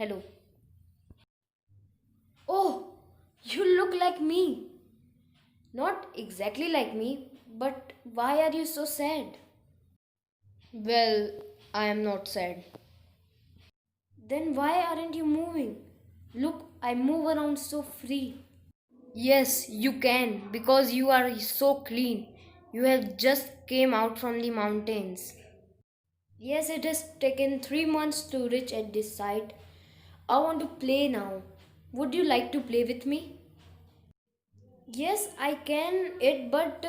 Hello. Oh, you look like me. Not exactly like me, but why are you so sad? Well, I am not sad. Then why aren't you moving? Look, I move around so free. Yes, you can because you are so clean. You have just came out from the mountains. Yes, it has taken 3 months to reach at this site. I want to play now. Would you like to play with me? Yes, I can it, but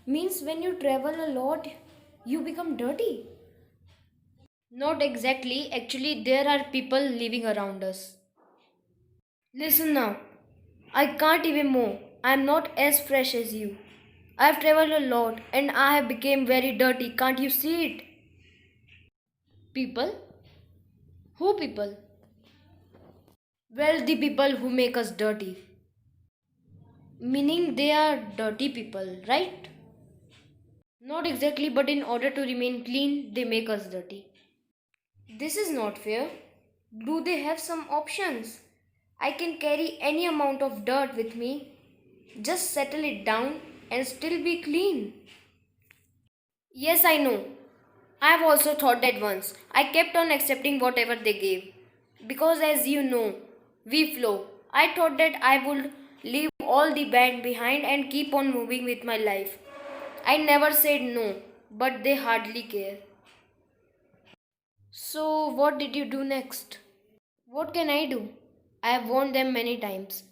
means when you travel a lot, you become dirty. Not exactly. Actually, there are people living around us. Listen now. I can't even more. I am not as fresh as you. I have traveled a lot and I have become very dirty. Can't you see it? People? Who people? Well, the people who make us dirty. Meaning they are dirty people, right? Not exactly, but in order to remain clean, they make us dirty. This is not fair. Do they have some options? I can carry any amount of dirt with me, just settle it down and still be clean. Yes, I know. I have also thought that once. I kept on accepting whatever they gave. Because as you know, we flow. I thought that I would leave all the bad behind and keep on moving with my life. I never said no, but they hardly care. So, what did you do next? What can I do? I have warned them many times.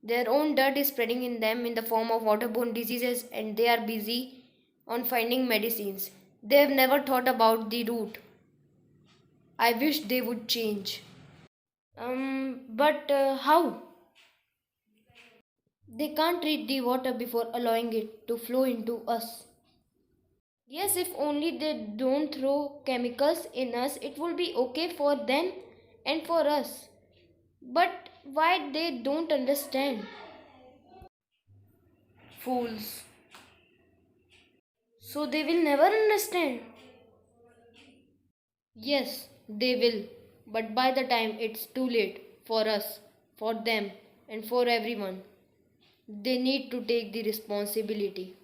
Their own dirt is spreading in them in the form of waterborne diseases and they are busy on finding medicines. They have never thought about the root. I wish they would change. But how? They can't treat the water before allowing it to flow into us. Yes, if only they don't throw chemicals in us, it will be okay for them and for us. But why they don't understand? Fools. So they will never understand. Yes, they will. But by the time it's too late for us, for them, and for everyone, they need to take the responsibility.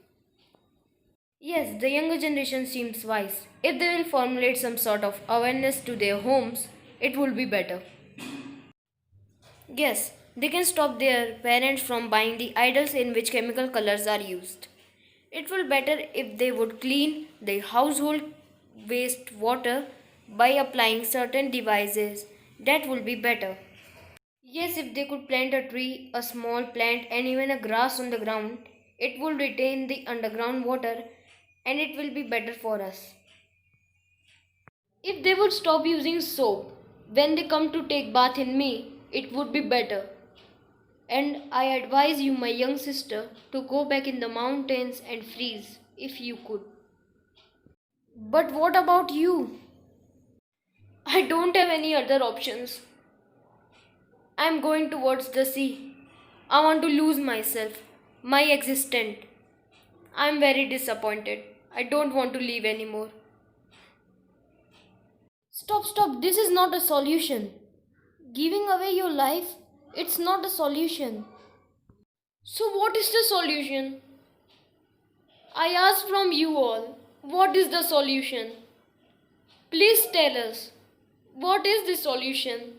Yes, the younger generation seems wise. If they will formulate some sort of awareness to their homes, it will be better. Yes, they can stop their parents from buying the idols in which chemical colors are used. It will better if they would clean the household waste water by applying certain devices. That will be better. Yes, if they could plant a tree, a small plant, and even a grass on the ground, it will retain the underground water and it will be better for us. If they would stop using soap when they come to take bath in me, it would be better. And I advise you, my young sister, to go back in the mountains and freeze if you could. But what about you? I don't have any other options. I'm going towards the sea. I want to lose myself, my existence. I'm very disappointed. I don't want to leave anymore. Stop. This is not a solution. Giving away your life, it's not a solution. So, what is the solution? I ask from you all, what is the solution? Please tell us, what is the solution?